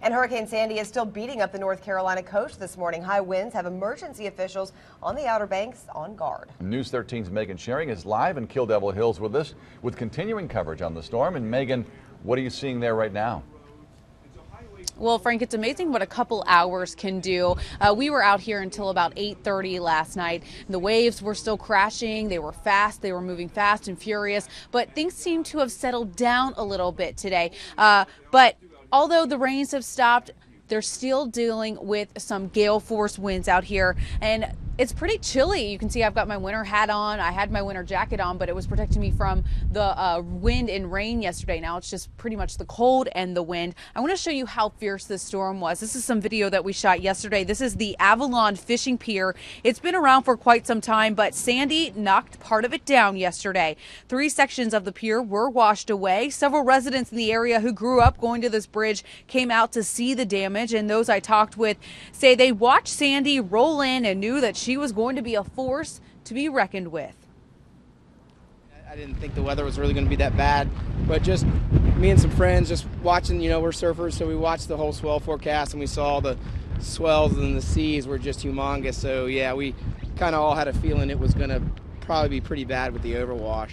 And Hurricane Sandy is still beating up the North Carolina coast this morning. High winds have emergency officials on the Outer Banks on guard. News 13's Megan Shearing is live in Kill Devil Hills with us with continuing coverage on the storm. And Megan, what are you seeing there right now? Well, Frank, it's amazing what a couple hours can do. We were out here until about 8:30 last night. The waves were still crashing. They were fast. They were moving fast and furious. But things seem to have settled down a little bit today. But although the rains have stopped, they're still dealing with some gale force winds out here. And it's pretty chilly. You can see I've got my winter hat on. I had my winter jacket on, but it was protecting me from the wind and rain yesterday. Now it's just pretty much the cold and the wind. I want to show you how fierce this storm was. This is some video that we shot yesterday. This is the Avalon Fishing Pier. It's been around for quite some time, but Sandy knocked part of it down yesterday. 3 sections of the pier were washed away. Several residents in the area who grew up going to this bridge came out to see the damage, and those I talked with say they watched Sandy roll in and knew that she was going to be a force to be reckoned with. I didn't think the weather was really going to be that bad, but just me and some friends just watching, we're surfers, so we watched the whole swell forecast and we saw the swells and the seas were just humongous. So yeah, we kind of all had a feeling it was going to probably be pretty bad with the overwash.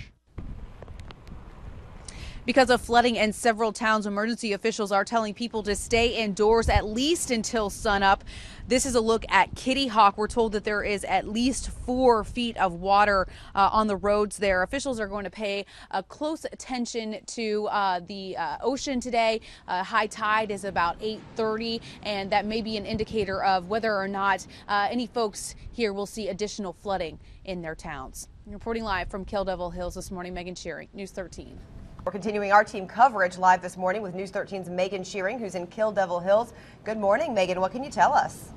Because of flooding in several towns, emergency officials are telling people to stay indoors at least until sunup. This is a look at Kitty Hawk. We're told that there is at least 4 feet of water on the roads there. Officials are going to pay close attention to the ocean today. High tide is about 8:30, and that may be an indicator of whether or not any folks here will see additional flooding in their towns. Reporting live from Kill Devil Hills this morning, Megan Shearing, News 13. We're continuing our team coverage live this morning with News 13's Megan Shearing, who's in Kill Devil Hills. Good morning, Megan. What can you tell us?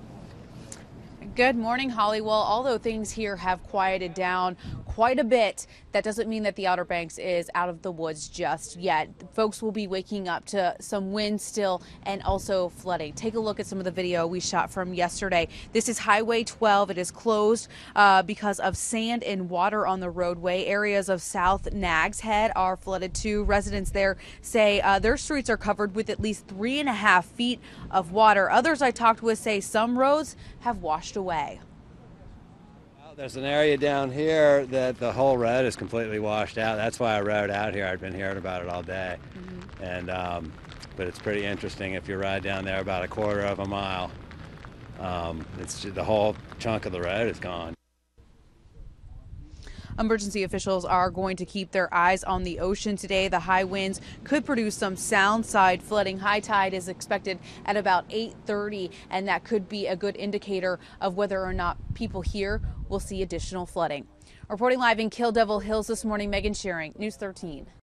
Good morning, Holly. Well, although things here have quieted down quite a bit, that doesn't mean that the Outer Banks is out of the woods just yet. Folks will be waking up to some wind still and also flooding. Take a look at some of the video we shot from yesterday. This is Highway 12. It is closed because of sand and water on the roadway. Areas of South Nags Head are flooded too. Residents there say their streets are covered with at least 3.5 feet of water. Others I talked with say some roads have washed away. There's an area down here that the whole road is completely washed out. That's why I rode out here. I'd been hearing about it all day. And but it's pretty interesting if you ride down there about a quarter of a mile. It's just, the whole chunk of the road is gone. Emergency officials are going to keep their eyes on the ocean today. The high winds could produce some sound side flooding. High tide is expected at about 8:30, and that could be a good indicator of whether or not people here will see additional flooding. Reporting live in Kill Devil Hills this morning, Megan Shearing, News 13.